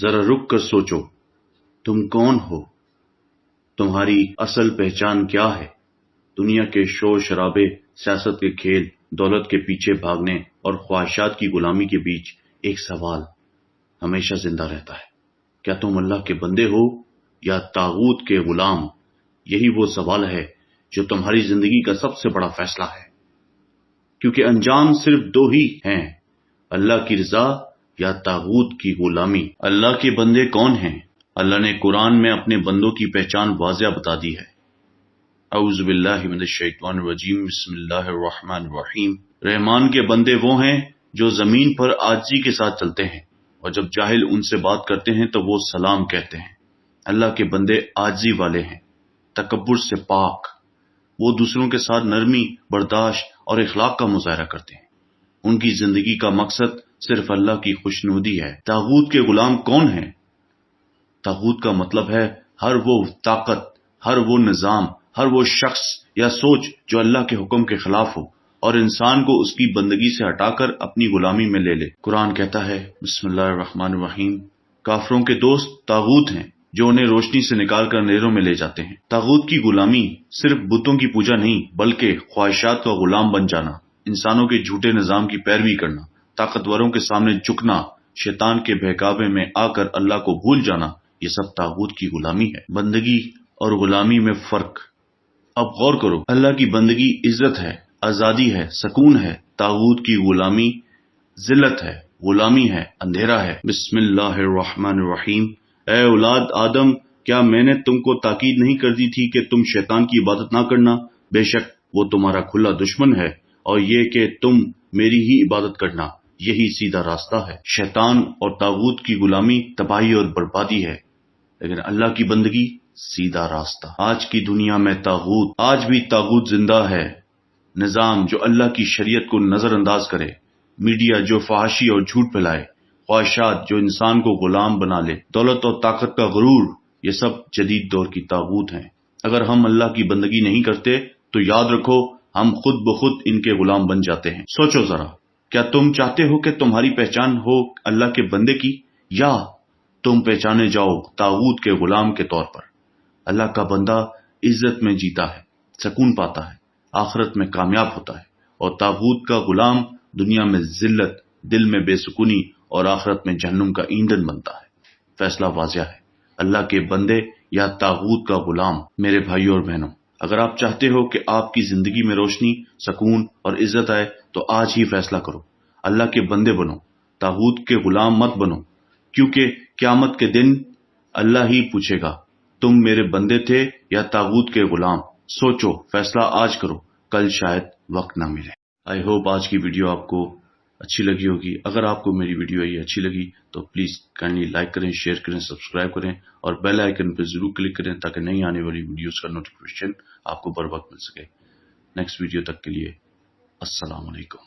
ذرا رک کر سوچو، تم کون ہو؟ تمہاری اصل پہچان کیا ہے؟ دنیا کے شور شرابے، سیاست کے کھیل، دولت کے پیچھے بھاگنے اور خواہشات کی غلامی کے بیچ ایک سوال ہمیشہ زندہ رہتا ہے: کیا تم اللہ کے بندے ہو یا طاغوت کے غلام؟ یہی وہ سوال ہے جو تمہاری زندگی کا سب سے بڑا فیصلہ ہے، کیونکہ انجام صرف دو ہی ہیں: اللہ کی رضا یا طاغوت کی غلامی۔ اللہ کے بندے کون ہیں؟ اللہ نے قرآن میں اپنے بندوں کی پہچان واضح بتا دی ہے۔ اعوذ باللہ من الشیطان الرجیم، بسم اللہ الرحمن الرحیم۔ رحمان کے بندے وہ ہیں جو زمین پر عاجزی کے ساتھ چلتے ہیں، اور جب جاہل ان سے بات کرتے ہیں تو وہ سلام کہتے ہیں۔ اللہ کے بندے عاجزی والے ہیں، تکبر سے پاک۔ وہ دوسروں کے ساتھ نرمی، برداشت اور اخلاق کا مظاہرہ کرتے ہیں۔ ان کی زندگی کا مقصد صرف اللہ کی خوشنودی ہے۔ طاغوت کے غلام کون ہیں؟ طاغوت کا مطلب ہے ہر وہ طاقت، ہر وہ نظام، ہر وہ شخص یا سوچ جو اللہ کے حکم کے خلاف ہو اور انسان کو اس کی بندگی سے ہٹا کر اپنی غلامی میں لے لے۔ قرآن کہتا ہے، بسم اللہ الرحمن الرحیم، کافروں کے دوست طاغوت ہیں جو انہیں روشنی سے نکال کر اندھیروں میں لے جاتے ہیں۔ طاغوت کی غلامی صرف بتوں کی پوجا نہیں، بلکہ خواہشات کا غلام بن جانا، انسانوں کے جھوٹے نظام کی پیروی کرنا، طاقتوروں کے سامنے جھکنا، شیطان کے بہکاوے میں آ کر اللہ کو بھول جانا، یہ سب طاغوت کی غلامی ہے۔ بندگی اور غلامی میں فرق۔ اب غور کرو، اللہ کی بندگی عزت ہے، آزادی ہے، سکون ہے۔ طاغوت کی غلامی ذلت ہے، غلامی ہے، اندھیرا ہے۔ بسم اللہ الرحمن الرحیم۔ اے اولاد آدم، کیا میں نے تم کو تاکید نہیں کر دی تھی کہ تم شیطان کی عبادت نہ کرنا؟ بے شک وہ تمہارا کھلا دشمن ہے، اور یہ کہ تم میری ہی عبادت کرنا، یہی سیدھا راستہ ہے۔ شیطان اور طاغوت کی غلامی تباہی اور بربادی ہے، لیکن اللہ کی بندگی سیدھا راستہ۔ آج کی دنیا میں آج بھی طاغوت زندہ ہے۔ نظام جو اللہ کی شریعت کو نظر انداز کرے، میڈیا جو فحاشی اور جھوٹ پھیلائے، خواہشات جو انسان کو غلام بنا لے، دولت اور طاقت کا غرور، یہ سب جدید دور کی طاغوت ہیں۔ اگر ہم اللہ کی بندگی نہیں کرتے تو یاد رکھو ہم خود بخود ان کے غلام بن جاتے ہیں۔ سوچو ذرا، کیا تم چاہتے ہو کہ تمہاری پہچان ہو اللہ کے بندے کی، یا تم پہچانے جاؤ طاغوت کے غلام کے طور پر؟ اللہ کا بندہ عزت میں جیتا ہے، سکون پاتا ہے، آخرت میں کامیاب ہوتا ہے، اور طاغوت کا غلام دنیا میں ذلت، دل میں بے سکونی اور آخرت میں جہنم کا ایندھن بنتا ہے۔ فیصلہ واضح ہے، اللہ کے بندے یا طاغوت کا غلام۔ میرے بھائیوں اور بہنوں، اگر آپ چاہتے ہو کہ آپ کی زندگی میں روشنی، سکون اور عزت آئے تو آج ہی فیصلہ کرو، اللہ کے بندے بنو، طاغوت کے غلام مت بنو، کیونکہ قیامت کے دن اللہ ہی پوچھے گا، تم میرے بندے تھے یا طاغوت کے غلام؟ سوچو، فیصلہ آج کرو، کل شاید وقت نہ ملے۔ آئی ہوپ آج کی ویڈیو آپ کو اچھی لگی ہوگی۔ اگر آپ کو میری ویڈیو یہ اچھی لگی تو پلیز کائنڈلی لائک کریں، شیئر کریں، سبسکرائب کریں، اور بیل آئیکن پہ ضرور کلک کریں تاکہ نئی آنے والی ویڈیوز کا نوٹیفیکیشن آپ کو بر وقت مل سکے۔ نیکسٹ ویڈیو تک کے لیے السلام علیکم۔